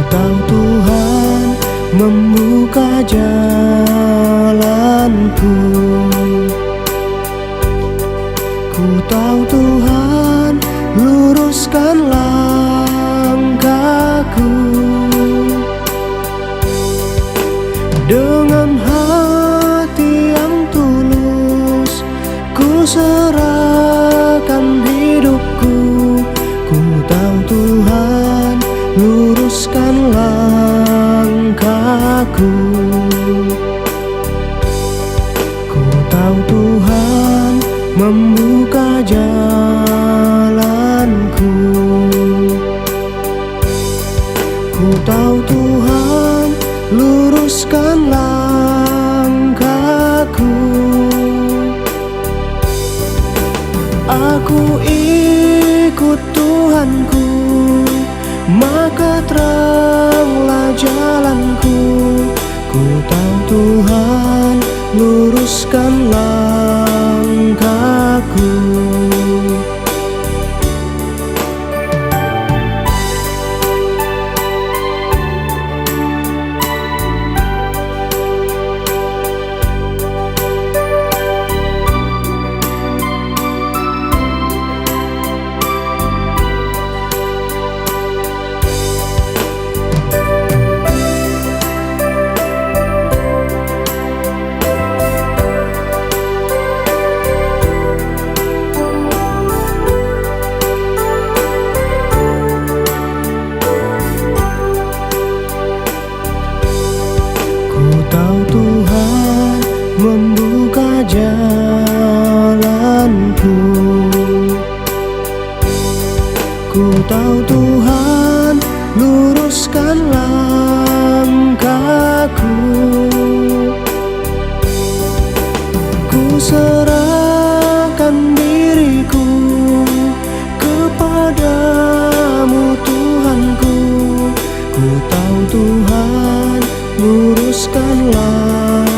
tahu Tuhan membuka jalanku. Ku tahu Tuhan luruskan langkahku. Dengan hati yang tulus ku serahkan hidupku. Ku tahu Tuhan luruskan langkahku. Ku tahu Tuhan membuka jalanku. Ku tahu Tuhan luruskan langkahku. Aku ikut Tuhanku, maka teranglah jalanku. Ku tahu Tuhan luruskan langkahku. Tahu Tuhan membuka jalanku. Ku tahu Tuhan luruskan langkahku. Ku serahkan diriku kepadamu Tuhanku. Ku tahu Tuhan luruskan langkahku.